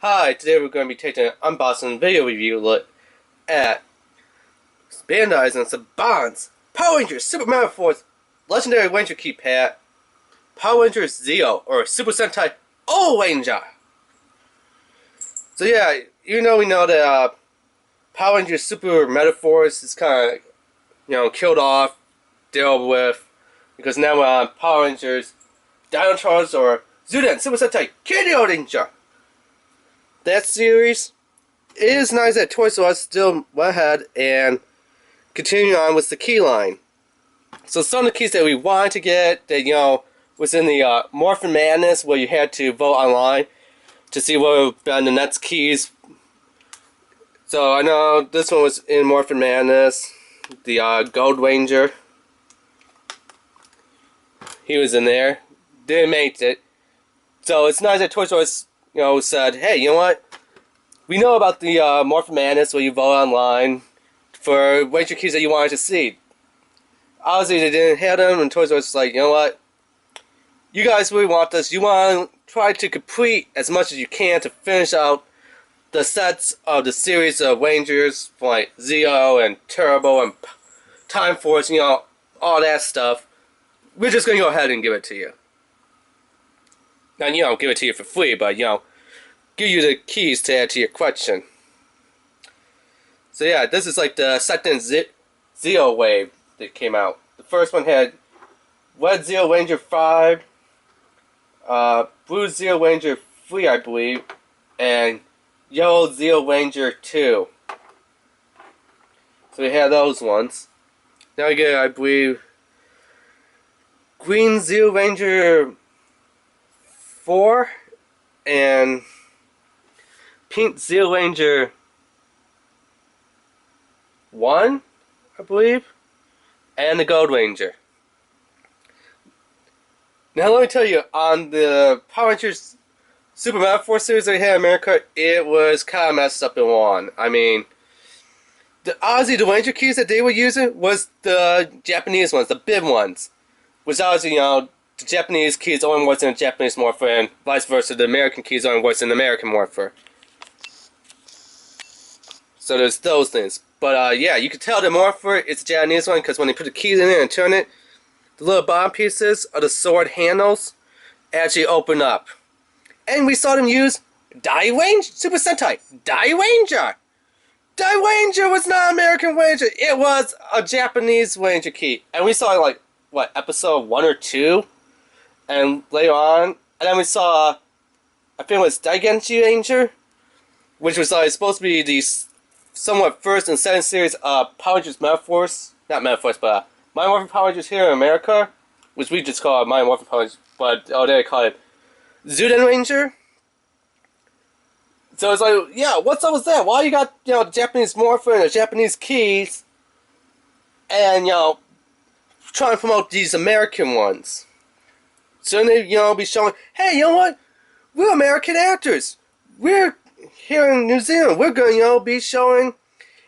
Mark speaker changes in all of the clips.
Speaker 1: Hi, today we're going to be taking an unboxing video review look at Bandai's and SABAN'S Power Rangers Super Megaforce Legendary Ranger Keypad Power Rangers Zeo or Super Sentai O Ranger. So yeah, we know that Power Rangers Super Megaforce is kind of killed off, dealt with, because now we're on Power Rangers Dino Charge or Zuden Super Sentai Kiddo Ranger. That series is nice that Toys R Us still went ahead and continued on with the key line. So some of the keys that we wanted to get that was in the Morphin Madness, where you had to vote online to see what would be the next keys. So I know this one was in Morphin Madness. The Gold Ranger, he was in there. Didn't make it. So it's nice that Toys R Us said, hey, you know what? We know about the Morphin Madness where you vote online for Ranger keys that you wanted to see. Obviously, they didn't have them, and Toys R Us was like, you know what? You guys really want this. You want to try to complete as much as you can to finish out the sets of the series of Rangers, like Zeo and Turbo and Time Force, all that stuff. We're just going to go ahead and give it to you. Not, give it to you for free, but, give you the keys to add to your collection. So yeah, this is like the second Zeo wave that came out. The first one had Red Zeo Ranger 5, Blue Zeo Ranger 3, I believe, and Yellow Zeo Ranger 2. So we had those ones. Now we get, I believe, Green Zeo Ranger 4 and Pink Zeo Ranger 1, I believe, and the Gold Ranger. Now let me tell you, on the Power Rangers Super Megaforce series that we had in America, it was kind of messed up and wrong. I mean, the Ranger keys that they were using was the Japanese ones, the bib ones. Which obviously, the Japanese keys only works in a Japanese morpher, and vice versa, the American keys only works in the American morpher. So there's those things. But yeah, you can tell the morpher is a Japanese one because when they put the keys in there and turn it, the little bottom pieces of the sword handles actually open up. And we saw them use Super Sentai Ranger. Ranger was not American Ranger. It was a Japanese Ranger key. And we saw like, what, episode 1 or 2? And later on, and then we saw, I think it was Daigenshi Ranger, which was supposed to be the somewhat first and second series of Power Rangers Megaforce. Not Megaforce, but Mighty Morphin Power Rangers here in America, which we just call Mighty Morphin Power Rangers, but they call it Zuden Ranger. So it's like, yeah, what's up with that? Why you got, the Japanese morpher and the Japanese keys, and, trying to promote these American ones? So they, be showing, hey, you know what? We're American actors. We're here in New Zealand. We're going to, be showing,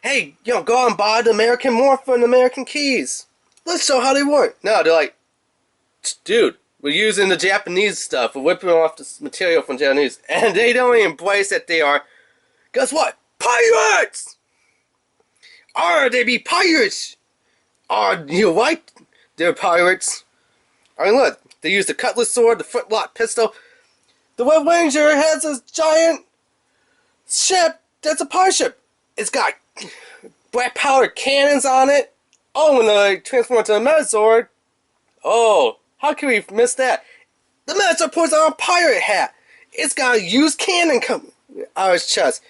Speaker 1: hey, go out and buy the American morpher and the American keys. Let's show how they work. No, they're like, dude, we're using the Japanese stuff. We're whipping off this material from Japanese. And they don't even embrace that they are, guess what? Pirates! They be pirates! You're right, they're pirates. I mean, look, they use the cutlass sword, the flintlock pistol. The Red Ranger has a giant ship that's a pirate ship. It's got black powder cannons on it. Oh, when they transform into a Megazord, oh, how can we miss that? The Megazord puts on a pirate hat. It's got a used cannon coming out of its chest.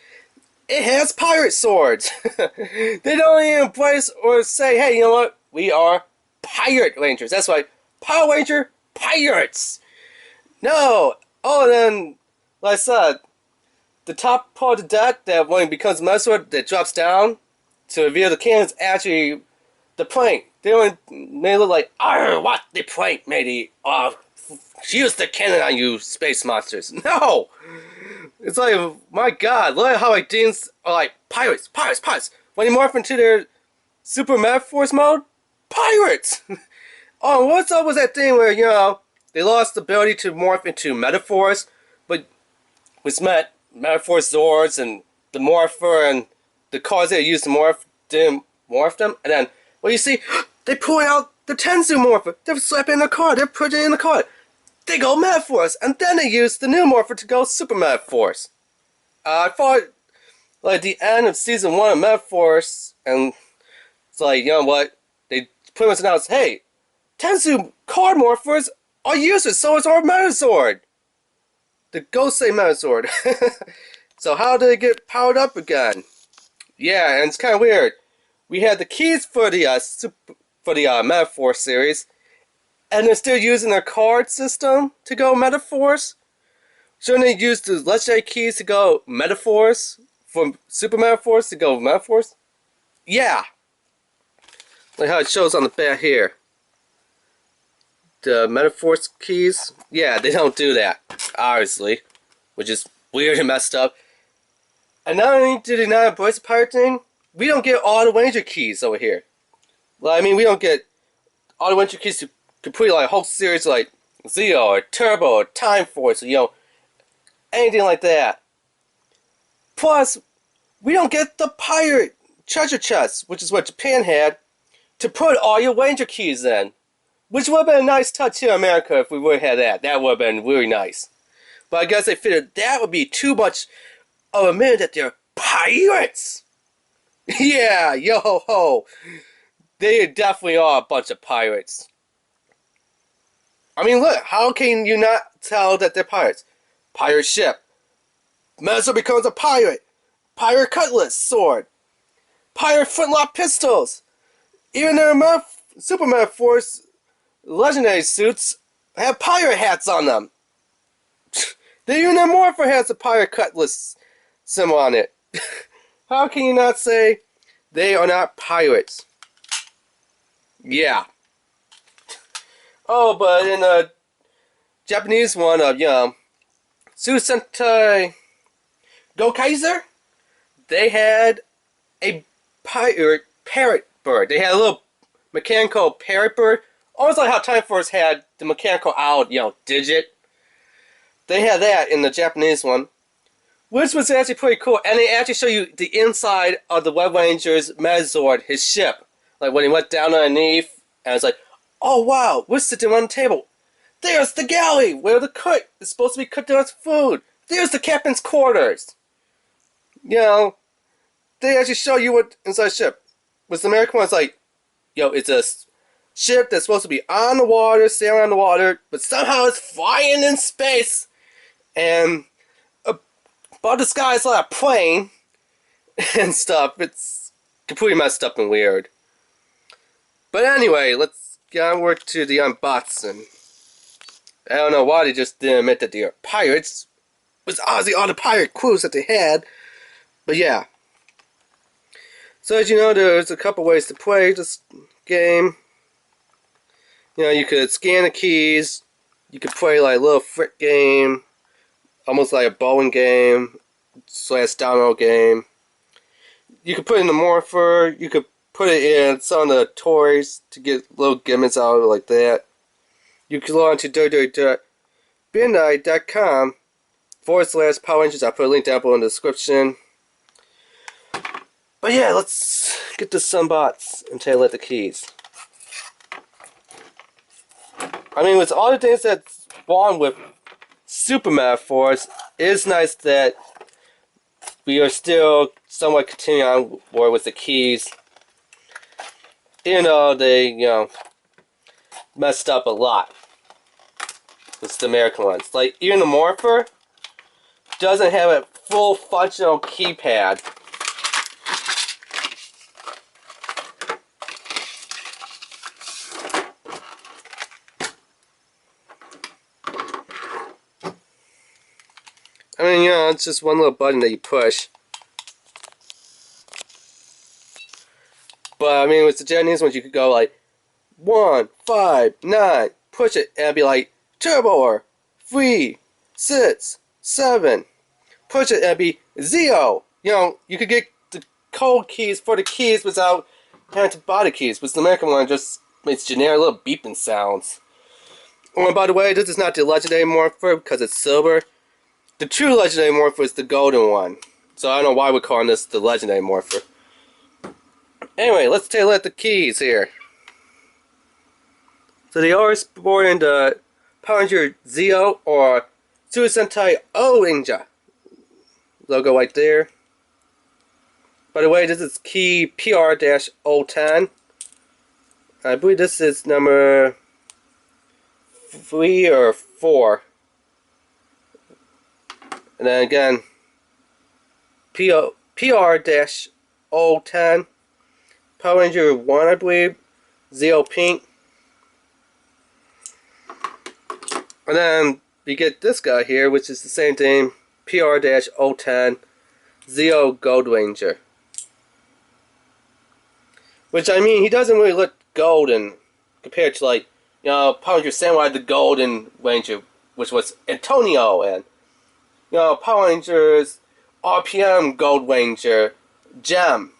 Speaker 1: It has pirate swords. They don't even embrace or say, hey, you know what? We are Pirate Rangers. That's right. Power Ranger Pirates. No. Oh, and then, like I said, the top part of the deck that when it becomes a Megazord that drops down to reveal the cannons, actually the plank. They look like, what the plank, matey? Use the cannon on you, space monsters. No! It's like, my god, look at how things are like, pirates. When you morph into their Super Megaforce mode, pirates! Oh, what's up with that thing where, they lost the ability to morph into Megaforce, but which meant Megaforce Zords and the Morpher and the cars they used to morph them. And then, well, you see, they pull out the Tensu Morpher. They're slapping in the car. They're putting it in the car. They go Megaforce. And then they use the new Morpher to go Super Megaforce. I thought, like, the end of Season 1 of Megaforce, and it's like, you know what? They pretty much announced, hey, Tensu card Morphers are useless, so is our Metazord. The Gosei Metazord. So how did it get powered up again? Yeah, and it's kind of weird. We had the keys for the Megaforce series, and they're still using their card system to go Megaforce. Shouldn't they use the legendary keys to go Megaforce from Super Megaforce to go Megaforce? Yeah. Like how it shows on the back here. The Megaforce keys, yeah, they don't do that, obviously, which is weird and messed up. And not only do they not embrace the pirate thing, we don't get all the Ranger keys over here. Well, I mean, we don't get all the Ranger keys to complete like a whole series like Zeo or Turbo or Time Force, or, you know, anything like that. Plus, we don't get the pirate treasure chest, which is what Japan had, to put all your Ranger keys in. Which would have been a nice touch here in America if we would have had that. That would have been really nice. But I guess they figured that would be too much of a minute that they're pirates. Yeah, yo ho ho. They definitely are a bunch of pirates. I mean, look, how can you not tell that they're pirates? Pirate ship. Meso becomes a pirate. Pirate cutlass sword. Pirate flintlock pistols. Even their Super Megaforce legendary suits have pirate hats on them. They even have Morpher hats a pirate cutlass symbol on it. How can you not say they are not pirates? Yeah. Oh, but in the Japanese one of, you know, Sentai Gokaiser, they had a pirate parrot bird. They had a little mechanical parrot bird. Almost like how Time Force had the mechanical owl, you know, digit. They had that in the Japanese one, which was actually pretty cool. And they actually show you the inside of the Red Ranger's Megazord, his ship. Like when he went down underneath, and it's like, oh wow, we're sitting on the table. There's the galley where the cook is supposed to be cooking us food. There's the captain's quarters. You know, they actually show you what inside the ship. With the American one, it's like, yo, it's a ship that's supposed to be on the water, sailing on the water, but somehow it's flying in space. And above the sky is like a plane and stuff. It's completely messed up and weird. But anyway, let's get on work to the unboxing. I don't know why they just didn't admit that they are pirates. It was obviously all the pirate crews that they had. But yeah. So as you know, there's a couple ways to play this game. You know, you could scan the keys. You could play like a little frick game. Almost like a bowling game. / domino game. You could put it in the Morpher. You could put it in some of the toys to get little gimmicks out of it like that. You can log on to www.bandai.com/Power Rangers. I'll put a link down below in the description. But yeah, let's get the Sunbots and take a look at the keys. I mean, with all the things that's wrong with Super Megaforce, it's nice that we are still somewhat continuing on board with the keys. Even though they, you know, messed up a lot with the American ones. Like, even the Morpher doesn't have a full functional keypad. I mean, you know, it's just one little button that you push. But, I mean, with the Japanese ones, you could go like 1, 5, 9, push it, and it'd be like Turbo or 3, 6, 7. Push it, and it'd be Zeo. You know, you could get the code keys for the keys without having to buy the keys. With the American one, just makes generic little beeping sounds. Oh, and by the way, this is not the legendary Morpher because it's silver. the true legendary morpher is the golden one. So I don't know why we're calling this the legendary morpher. Anyway, let's take a look at the keys here. So they are sporting the Power Ranger Zeo or Super Sentai O-Ninja logo right there. By the way, this is key PR-010. I believe this is number 3 or 4. And then again, PR-010. Power Ranger 1, I believe. Zeo Pink. And then you get this guy here, which is the same thing. PR-010. Zeo Gold Ranger. Which, I mean, he doesn't really look golden compared to, like, you know, Power Ranger Samurai the Golden Ranger, which was Antonio, and, you know, Power Rangers RPM Gold Ranger Gem.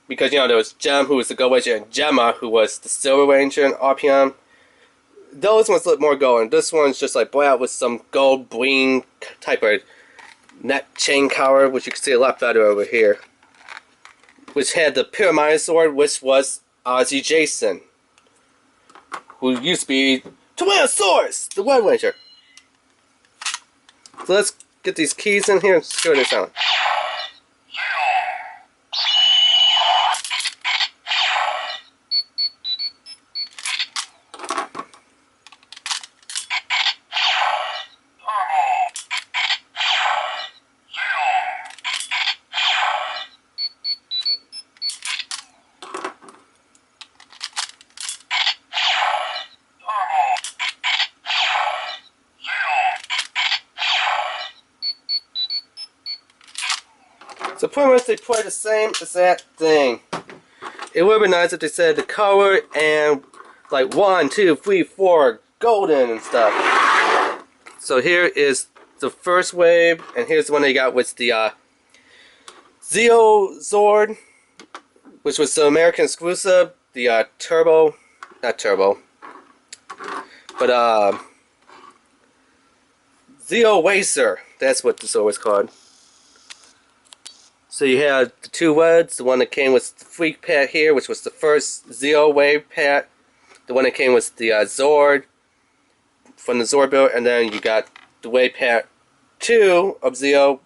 Speaker 1: Because, you know, there was Gem, who was the Gold Ranger, and Gemma, who was the Silver Ranger in RPM. Those ones look more golden. This one's just like black with some gold bling type of neck chain collar, which you can see a lot better over here. Which had the Pyramid Sword, which was Ozzy Jason, who used to be Tyrannosaurus, the Red Ranger. So let's get these keys in here and see what they sound. So pretty much they play the same exact thing. It would be nice if they said the color and like 1, 2, 3, 4 golden and stuff. So here is the first wave, and here's the one they got with the Zeo Zord, which was the American exclusive, the not Turbo, but Zeo Racer, that's what the Zord was called. So you had the 2 reds, the one that came with the Freak Pad here, which was the first Zeo Wave Pad, the one that came with the Zord from the Zord build, and then you got the Wave Pad 2 of Zeo